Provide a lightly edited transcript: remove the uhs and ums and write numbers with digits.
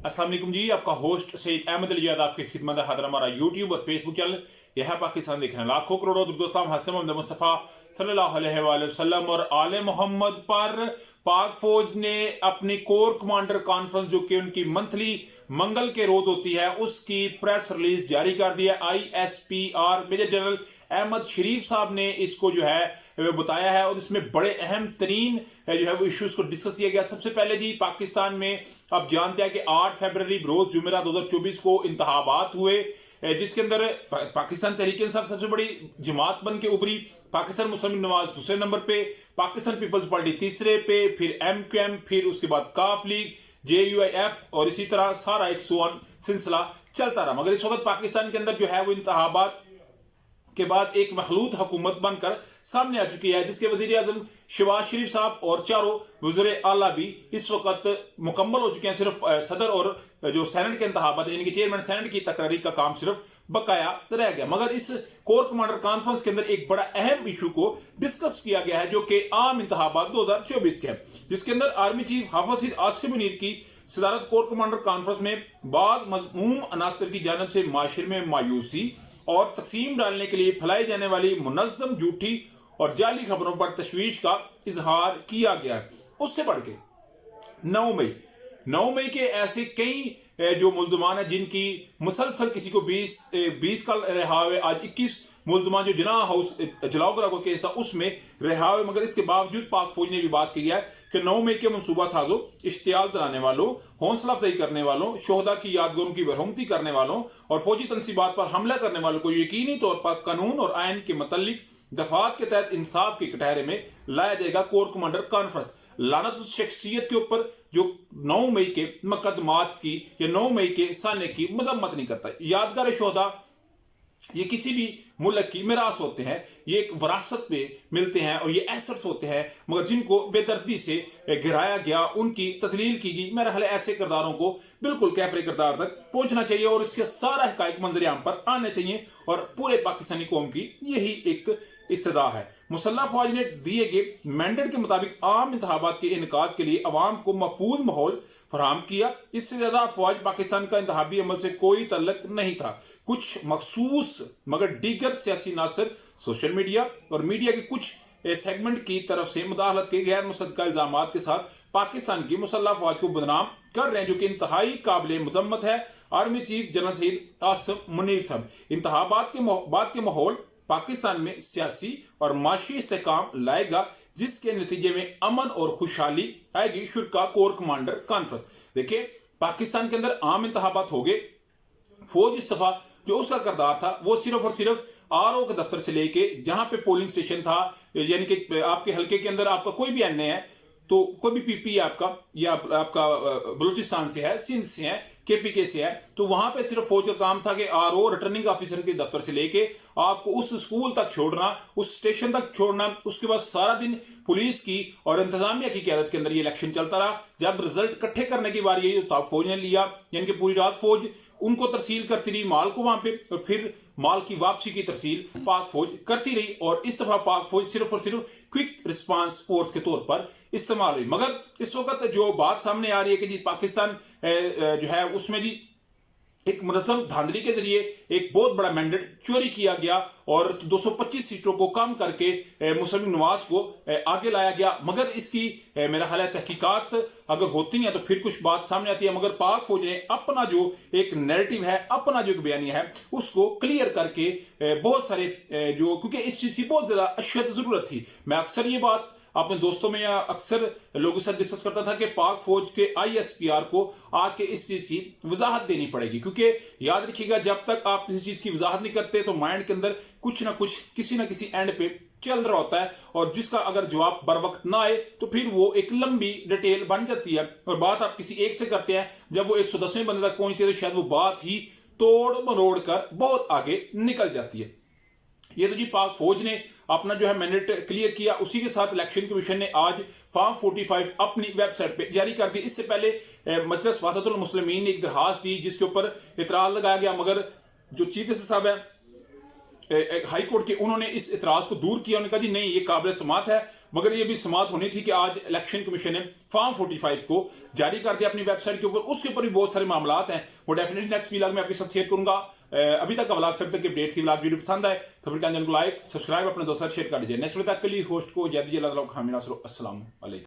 अस्सलाम वालेकुम जी, आपका होस्ट सईद अहमद अली जाद आपकी खिदमत है। हाजिर हमारा यूट्यूब और फेसबुक चैनल यह है पाकिस्तान देखना। लाखों करोड़ों दुरुद हसन मोहम्मद मुस्तफ़ा सल्लल्लाहु अलैहि वसल्लम और आले मोहम्मद पर पाक फौज ने अपनी कोर कमांडर कॉन्फ्रेंस जो कि उनकी मंथली मंगल के रोज होती है उसकी प्रेस रिलीज जारी कर दी है। ISPR मेजर जनरल अहमद शरीफ साहब ने इसको जो है बताया है और इसमें बड़े अहम तरीन जो है वो इश्यूज को डिस्कस किया गया। सबसे पहले जी पाकिस्तान में आप जानते हैं कि 8 फरवरी रोज जुमेरा 2024 को इंतखाबात हुए जिसके अंदर पाकिस्तान तहरीक इंसाफ सबसे बड़ी जमात बन के उभरी, पाकिस्तान मुस्लिम नवाज दूसरे नंबर पे, पाकिस्तान पीपल्स पार्टी तीसरे पे, फिर MQM, फिर उसके बाद काफ लीग, JUIF और इसी तरह सारा एक सिलसिला चलता रहा। मगर इस वक्त पाकिस्तान के अंदर जो है वो इंतखाबात के बाद एक मखलूत हुकूमत बनकर सामने आ चुकी है जिसके वजीर आजम शहबाज शरीफ साहब और चारों वज़ीर आला भी इस वक्त मुकम्मल हो चुके हैं। सिर्फ सदर और जो सेनेट के इंतखाबात यानी कि चेयरमैन सेनेट की तकरीर का काम सिर्फ बकाया रह गया। मगर इस कोर कमांडर कॉन्फ्रेंस के अंदर एक बड़ा अहम इशू को डिस्कस किया गया है जो कि आम इंतखाबात 2024 के है, जिसके अंदर आर्मी चीफ हाफिज आसिम मुनीर की सदारत कोर कमांडर कॉन्फ्रेंस में बाद मज़मूम अनासर की जानिब से माशरे में मायूसी और तकसीम डालने के लिए फैलाई जाने वाली मुनज़्ज़म झूठी और जाली खबरों पर तशवीश का इजहार किया गया है। उससे बढ़ के 9 मई के ऐसे कई जो मुल्ज़मान है जिनकी मुसलसल किसी को 20 का रिहा हुए, आज 21 मुल्ज़मान जो जिना हाउस जलाओगरा को केस था उसमें रिहा हुए। मगर इसके बावजूद पाक फौज ने भी बात की है कि 9 मई के मनसूबा साजों, इश्तियाल दिलाने वालों, हौसला अफजाई करने वालों, शोहदा की यादगारों की बरहमती करने वालों और फौजी तनसीबात पर हमला करने वालों को यकीनी तौर पर कानून और आइन के मुतल्लिक दफात के तहत इंसाफ के कटहरे में लाया जाएगा। कोर कमांडर कॉन्फ्रेंस लानत उस शख्सियत के ऊपर जो 9 मई के मुकदमात की या 9 मई के साने की मजम्मत नहीं करता। यादगार शोहदा ये किसी भी मुल्क की मिरास होते हैं, ये एक विरासत पे मिलते हैं और ये एसेट्स होते हैं मगर जिनको बेदर्दी से गिराया गया, उनकी तजलील की गई। मेरा ख्याल है ऐसे किरदारों को बिल्कुल कैफरे किरदार तक पहुंचना चाहिए और इसके सारा हकाइक मंजर आम पर आने चाहिए और पूरे पाकिस्तानी कौम की यही एक इस्तदा है। मुसल्लह फौज ने दिए गए मैंडेट के मुताबिक आम इंतखाबात के इनकाद के लिए अवाम को महफूज माहौल फराहम किया। इससे ज्यादा फौज पाकिस्तान का इंतखाबी अमल से कोई तल्लक नहीं था। कुछ मखसूस मगर दीगर सियासी नासर सोशल मीडिया और मीडिया के कुछ सेगमेंट की तरफ से मुदाखलत के गैर मुसद्दका इल्जामात के साथ पाकिस्तान की मुसल्लह फौज को बदनाम कर रहे हैं जो कि इंतहाई काबिल मजम्मत है। Army chief general Saeed Asim Munir sahab इंतखाबात के माहौल पाकिस्तान में सियासी और माशी इस्तेहकाम लाएगा जिसके नतीजे में अमन और खुशहाली आएगी। शुरा कोर कमांडर कॉन्फ्रेंस देखिए पाकिस्तान के अंदर आम इंतखाबात हो गए, फौज इस्तीफा जो उसका किरदार था वो सिर्फ और सिर्फ RO के दफ्तर से लेके जहां पे पोलिंग स्टेशन था, यानी कि आपके हल्के के अंदर आपका कोई भी NA है तो कोई भी PP है आपका या आपका बलूचिस्तान से है, सिंध से है, KPK से है, तो वहां पे सिर्फ फौज का काम था कि RO रिटर्निंग ऑफिसर के दफ्तर से लेके आपको उस स्कूल तक छोड़ना, उस स्टेशन तक छोड़ना। उसके बाद सारा दिन पुलिस की और इंतजामिया की क़यादत के अंदर ये इलेक्शन चलता रहा। जब रिजल्ट इकट्ठे करने की बारी आई तो फौज ने लिया, यानी कि पूरी रात फौज उनको तरसील करती रही माल को वहां पे और फिर माल की वापसी की तरसील पाक फौज करती रही और इस दफा पाक फौज सिर्फ और सिर्फ क्विक रिस्पांस फोर्स के तौर पर इस्तेमाल हुई। मगर इस वक्त जो बात सामने आ रही है कि जी पाकिस्तान जो है उसमें जी एक मुनज़्ज़म धांधली के जरिए एक बहुत बड़ा मैंडेट चोरी किया गया और 225 सीटों को कम करके मुस्लिम नवाज को आगे लाया गया। मगर इसकी मेरा ख्याल है तहकीकात अगर होती है तो फिर कुछ बात सामने आती है। मगर पाक फौज ने अपना जो एक नैरेटिव है, अपना जो एक बयानिया है उसको क्लियर करके बहुत सारे जो क्योंकि इस चीज की बहुत ज्यादा अशद जरूरत थी। मैं अक्सर ये बात अपने दोस्तों में या अक्सर लोगों के साथ डिस्कस करता था कि पाक फौज के ISPR को आके इस चीज की वजाहत देनी पड़ेगी, क्योंकि याद रखिएगा जब तक आप किसी चीज की वजाहत नहीं करते तो माइंड के अंदर कुछ ना कुछ किसी ना किसी एंड पे चल रहा होता है और जिसका अगर जवाब बर वक्त ना आए तो फिर वो एक लंबी डिटेल बन जाती है और बात आप किसी एक से करते हैं, जब वो 110वें बंदे तक पहुंचती है तो शायद वो बात ही तोड़ मरोड़ कर बहुत आगे निकल जाती है। ये तो जी पाक फौज ने अपना जो है मैंडेट क्लियर किया। उसी के साथ इलेक्शन कमीशन ने आज फॉर्म 45 अपनी वेबसाइट पे जारी कर दी। इससे पहले मजलिस वहदतुल मुस्लिमीन ने एक दरखास्त दी जिसके ऊपर इतराज लगाया गया, मगर जो चीफ जस्टिस साहब है हाई कोर्ट के, उन्होंने इस इतराज को दूर किया। उन्होंने कहा जी नहीं ये काबिल समात है, मगर ये भी समाप्त होनी थी कि आज इलेक्शन कमीशन ने फॉर्म 45 को जारी कर दिया अपनी वेबसाइट के ऊपर। उसके ऊपर भी बहुत सारे मामलात हैं, वो डेफिनेटली नेक्स्ट व्लॉग में आपके साथ शेयर करूंगा। अभी तक का व्लॉग तक की अपडेट थी। व्लॉग वीडियो पसंद आए तो फिर चैनल को लाइक सब्सक्राइब अपने दोस्तों शेयर कर दीजिए। नेक्स्ट तक के लिए होस्ट को जय दीजिए। अस्सलाम वालेकुम।